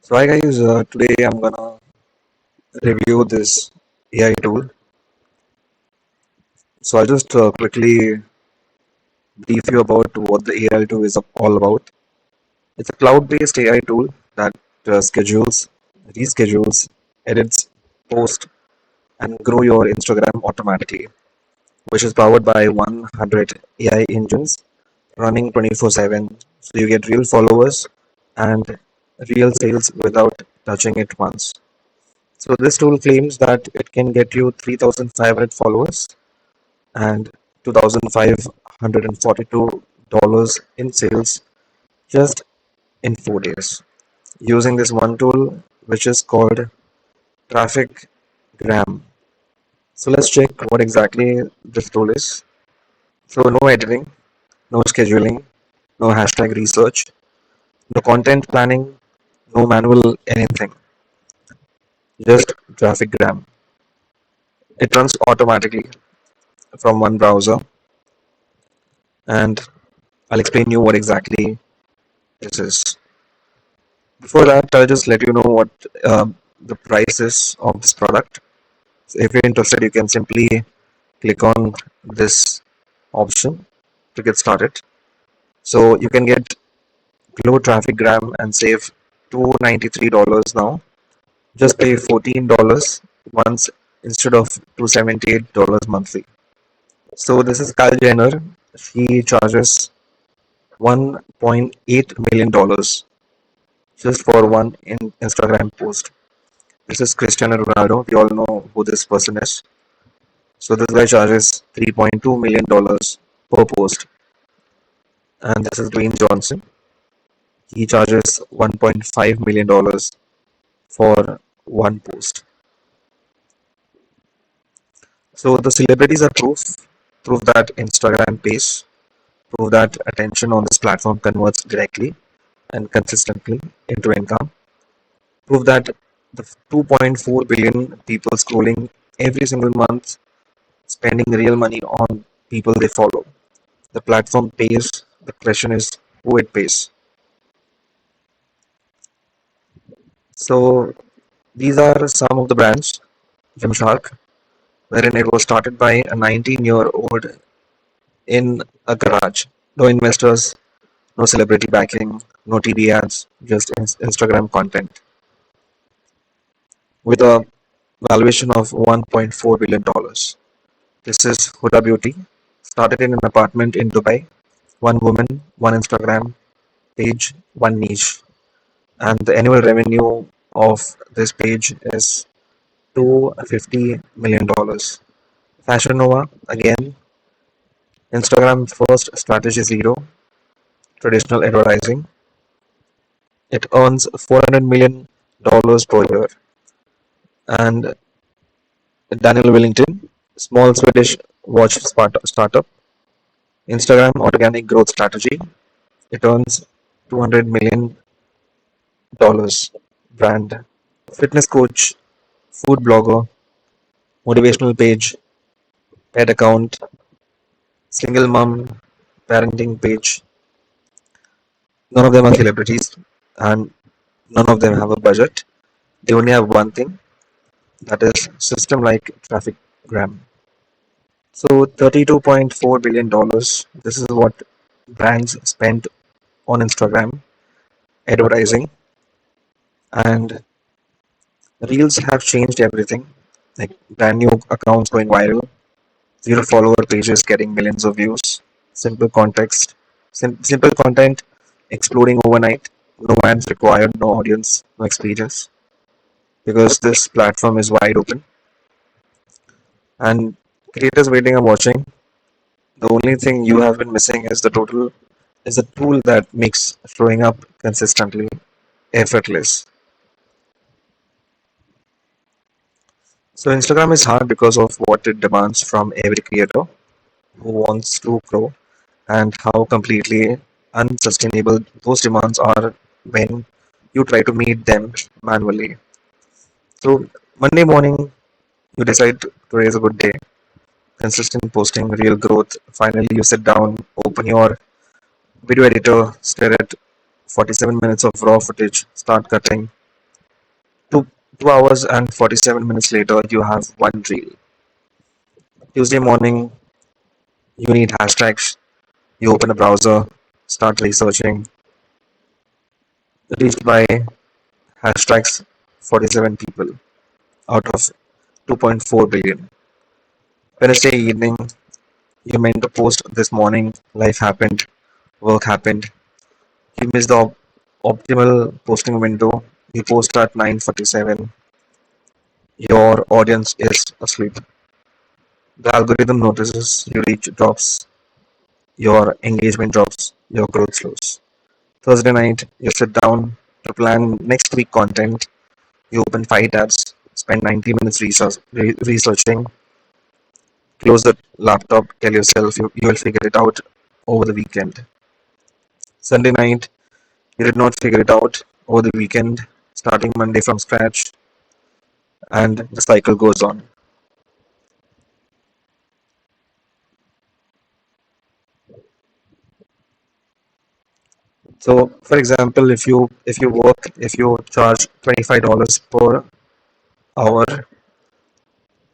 So hi guys, today I'm gonna review this AI tool. So I'll just quickly brief you about what the AI tool is all about. It's a cloud-based AI tool that schedules, reschedules, edits, posts, and grow your Instagram automatically, which is powered by 100 AI engines running 24/7. So you get real followers and real sales without touching it once. So this tool claims that it can get you 3,500 followers and $2,542 in sales just in 4 days using this one tool, which is called Traffik Gram. So let's check what exactly this tool is. So no editing, no scheduling, no hashtag research, no content planning, no manual anything, just Traffik Gram. It runs automatically from one browser, and I'll explain you what exactly this is. Before that, I'll just let you know what the price is of this product. So if you're interested, you can simply click on this option to get started. So you can get Glow Traffic Gram and save $293 now. Just pay $14 once instead of $278 monthly. So this is Kyle Jenner. She charges $1.8 million just for one Instagram post. This is Cristiano Ronaldo. We all know who this person is. So this guy charges $3.2 million per post. And this is Dwayne Johnson. He charges $1.5 million for one post. So the celebrities are proof that Instagram pays, proof that attention on this platform converts directly and consistently into income, proof that the 2.4 billion people scrolling every single month spending real money on people they follow. The platform pays. The question is who it pays. So these are some of the brands. Gymshark, wherein it was started by a 19-year-old in a garage. No investors, no celebrity backing, no TV ads, just Instagram content with a valuation of $1.4 billion. This is Huda Beauty, started in an apartment in Dubai. One woman, one Instagram page, one niche. And the annual revenue of this page is $250 million. Fashion Nova, again, Instagram first strategy zero, traditional advertising. It earns $400 million per year. And Daniel Wellington, small Swedish watch startup, Instagram organic growth strategy. It earns $200 million brand. Fitness coach, food blogger, motivational page, pet account, single mom, parenting page. None of them are celebrities and none of them have a budget. They only have one thing, that is system like Traffic Gram. So $32.4 billion. This is what brands spent on Instagram advertising, and reels have changed everything. Like brand new accounts going viral, zero follower pages getting millions of views, simple context, simple content exploding overnight, no ads required, no audience, no experience, because this platform is wide open and creators waiting and watching. The only thing you have been missing is a tool that makes showing up consistently effortless. So Instagram is hard because of what it demands from every creator who wants to grow, and how completely unsustainable those demands are when you try to meet them manually. So Monday morning you decide today is a good day, consistent posting, real growth. Finally you sit down, open your video editor, stare at 47 minutes of raw footage, start cutting. 2 hours and 47 minutes later, you have one reel. Tuesday morning, you need hashtags. You open a browser, start researching, reached by hashtags 47 people out of 2.4 billion. Wednesday evening, you meant to post this morning, life happened, work happened. You missed the optimal posting window. You post at 9:47. Your audience is asleep. The algorithm notices your reach drops, your engagement drops, your growth slows. Thursday night, you sit down to plan next week content. You open 5 tabs, spend 90 minutes researching, close the laptop, tell yourself you will figure it out over the weekend. Sunday night, you did not figure it out over the weekend, starting Monday from scratch, and the cycle goes on. So, for example, if you charge $25 per hour,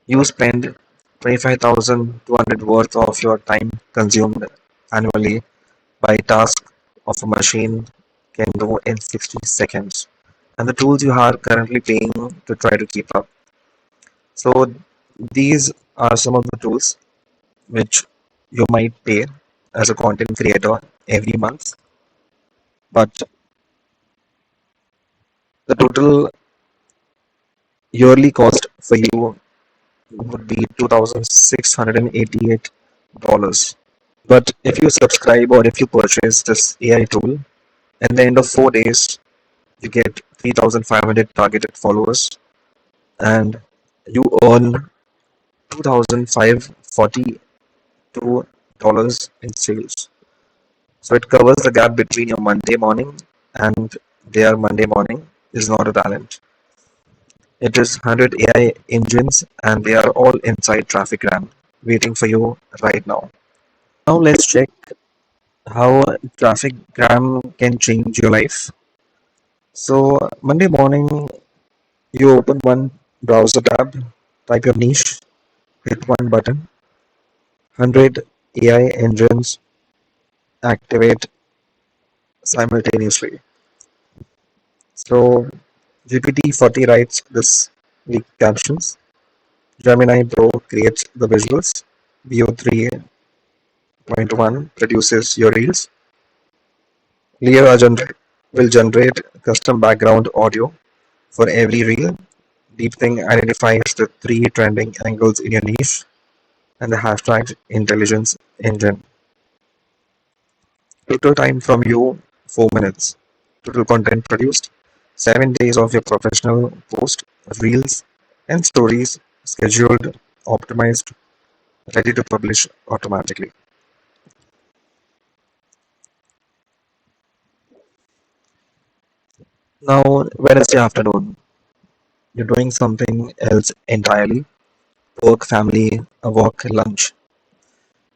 you spend 25,200 worth of your time consumed annually by task of a machine can do in 60 seconds. And the tools you are currently paying to try to keep up. So these are some of the tools which you might pay as a content creator every month, but the total yearly cost for you would be $2,688. But if you subscribe or if you purchase this AI tool, at the end of 4 days, you get 3,500 targeted followers and you earn $2,542 in sales. So it covers the gap between your Monday morning and their Monday morning is not a talent. It is 100 AI engines and they are all inside Traffik Gram waiting for you right now. Now let's check how Traffik Gram can change your life. So Monday morning, you open one browser tab, type your niche, hit one button, 100 AI engines activate simultaneously. So GPT-40 writes this week captions. Gemini Pro creates the visuals. Veo 3.1 produces your reels. Leo will generate custom background audio for every reel. DeepThing identifies the three trending angles in your niche and the hashtag intelligence engine. Total time from you 4 minutes. Total content produced 7 days of your professional post, reels, and stories scheduled, optimized, ready to publish automatically. Now, Wednesday afternoon, you're doing something else entirely work, family, a walk, lunch.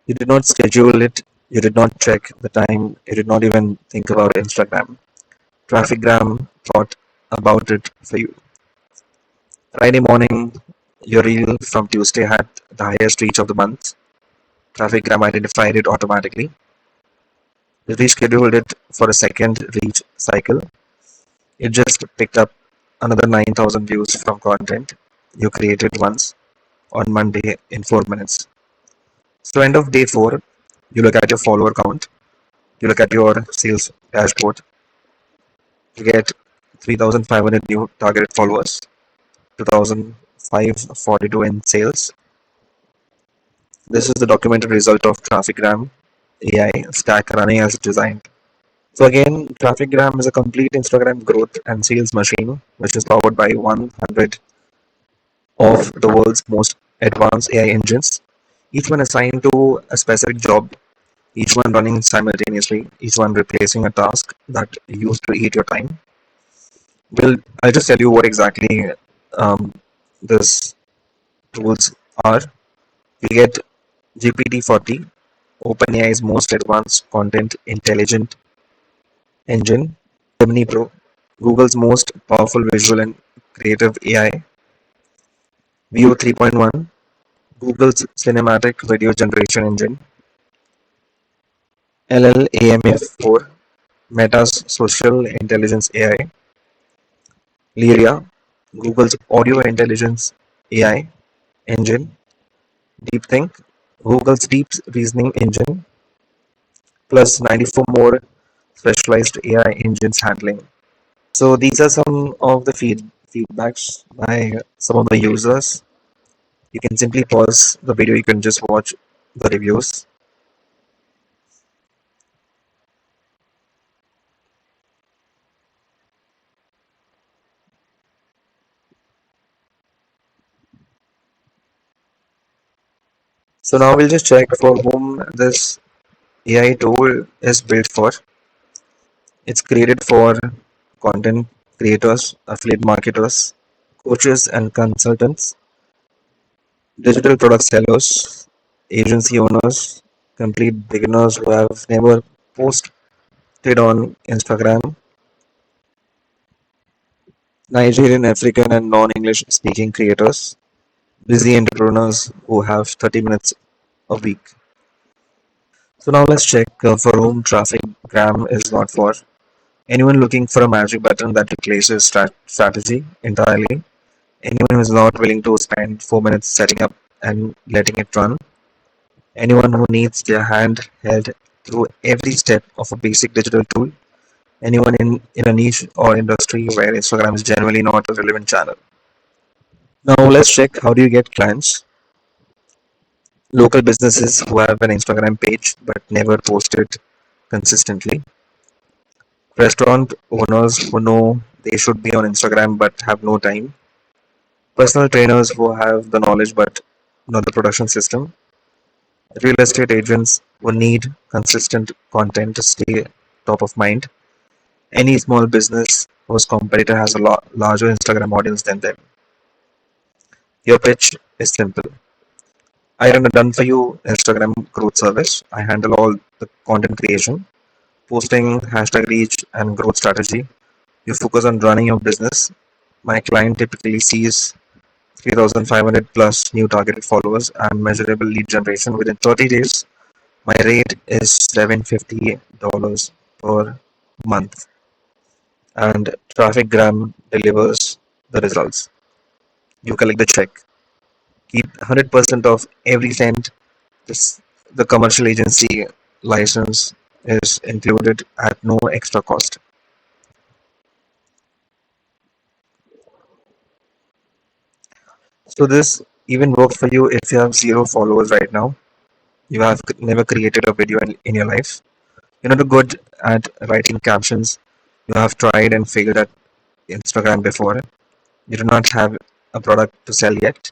You did not schedule it, you did not check the time, you did not even think about Instagram. Trafficgram thought about it for you. Friday morning, your reel from Tuesday had the highest reach of the month. Trafficgram identified it automatically. It rescheduled it for a second reach cycle. It just picked up another 9,000 views from content you created once on Monday in 4 minutes. So, end of day 4, you look at your follower count, you look at your sales dashboard, you get 3,500 new targeted followers, 2,542 in sales. This is the documented result of Trafficgram AI stack running as designed. So again, Trafficgram is a complete Instagram growth and sales machine, which is powered by 100 of the world's most advanced AI engines, each one assigned to a specific job, each one running simultaneously, each one replacing a task that used to eat your time. I'll just tell you what exactly um, this tools are. You get GPT-40, OpenAI's most advanced content intelligent engine, Gemini Pro, Google's most powerful visual and Creative AI, Veo 3.1, Google's Cinematic Video Generation Engine, LLAMF4, Meta's Social Intelligence AI, Lyria, Google's Audio Intelligence AI engine, DeepThink, Google's Deep Reasoning Engine, plus 94 more specialized AI engines handling. So these are some of the feedbacks by some of the users. You can simply pause the video, you can just watch the reviews. So now we'll just check for whom this AI tool is built for. It's created for content creators, affiliate marketers, coaches and consultants, digital product sellers, agency owners, complete beginners who have never posted on Instagram, Nigerian, African, and non English speaking creators, busy entrepreneurs who have 30 minutes a week. So now let's check for whom Traffik Gram is not for. Anyone looking for a magic button that replaces strategy entirely. Anyone who is not willing to spend 4 minutes setting up and letting it run. Anyone who needs their hand held through every step of a basic digital tool. Anyone in a niche or industry where Instagram is generally not a relevant channel. Now let's check how do you get clients. Local businesses who have an Instagram page but never post it consistently. Restaurant owners who know they should be on Instagram but have no time. Personal trainers who have the knowledge but not the production system. Real estate agents who need consistent content to stay top of mind. Any small business whose competitor has a larger Instagram audience than them. Your pitch is simple. I run a done for you Instagram growth service. I handle all the content creation, posting, hashtag reach, and growth strategy. You focus on running your business. My client typically sees 3,500 plus new targeted followers and measurable lead generation within 30 days. My rate is $750 per month, and Traffic Gram delivers the results. You collect the check, keep 100% of every cent. This, the commercial agency license is included at no extra cost. So this even works for you if you have zero followers right now. You have never created a video in your life. You're not good at writing captions. You have tried and failed at Instagram before. You do not have a product to sell yet.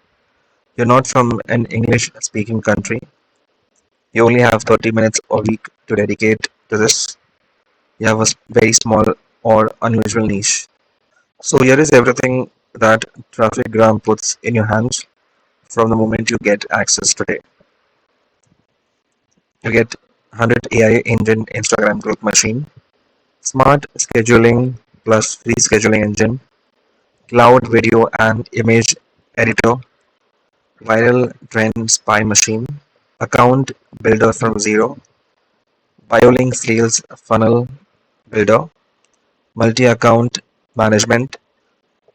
You're not from an English speaking country. You only have 30 minutes a week to dedicate to this. You have a very small or unusual niche. So here is everything that Traffic Gram puts in your hands from the moment you get access today. You get 100 AI engine Instagram growth machine, smart scheduling plus free scheduling engine, cloud video and image editor, viral trend spy machine, account builder from zero, BioLink sales funnel builder, multi-account management,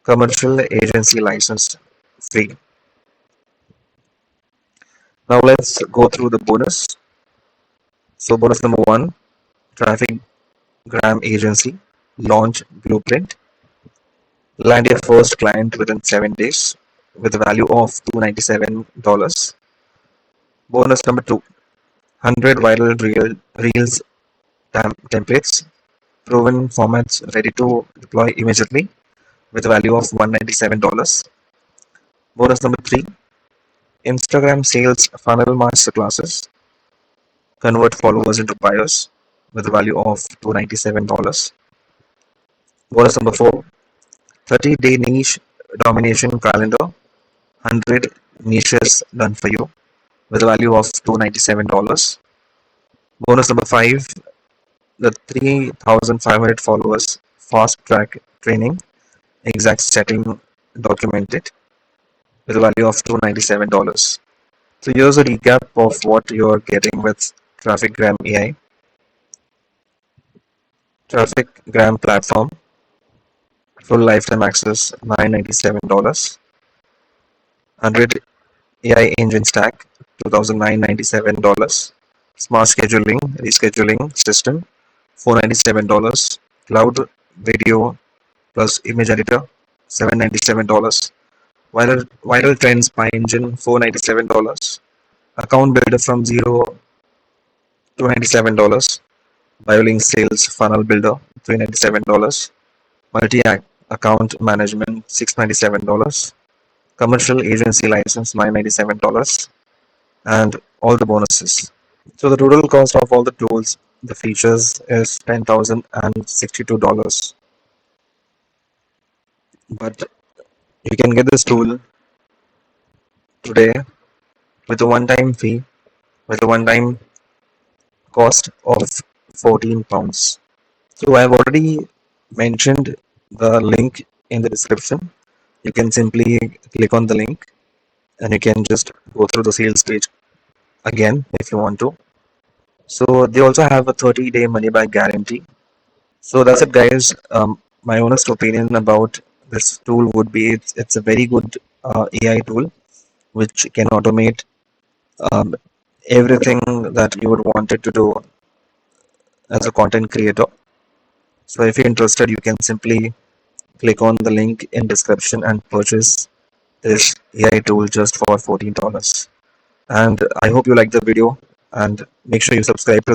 commercial agency license free. Now let's go through the bonus. So bonus number one, Traffic Gram Agency, launch blueprint, land your first client within 7 days with a value of $297. Bonus number two, 100 viral reels templates, proven formats ready to deploy immediately with a value of $197. Bonus number three, Instagram sales funnel masterclasses, convert followers into buyers with a value of $297. Bonus number four, 30-day niche domination calendar, 100 niches done for you with a value of $297. Bonus number five, the 3,500 followers fast track training, exact setting document it with a value of $297. So here's a recap of what you're getting with Traffik Gram AI. Traffik Gram platform, full lifetime access $997, 100 AI engine stack $2,997, smart scheduling, rescheduling system $497, cloud video plus image editor $797, viral trends by engine $497, account builder from zero $297, BioLink sales funnel builder $397, multi account management $697, commercial agency license $997, and all the bonuses. So the total cost of all the tools, the features is $10,062. But you can get this tool today with a one-time fee, with a one-time cost of £14. So I've already mentioned the link in the description. You can simply click on the link and you can just go through the sales page again if you want to. So they also have a 30-day money back guarantee. So that's it, guys. My honest opinion about this tool would be it's a very good AI tool which can automate um, everything that you would want it to do as a content creator. So if you're interested, you can simply click on the link in description and purchase this AI tool just for $14. And I hope you like the video and make sure you subscribe to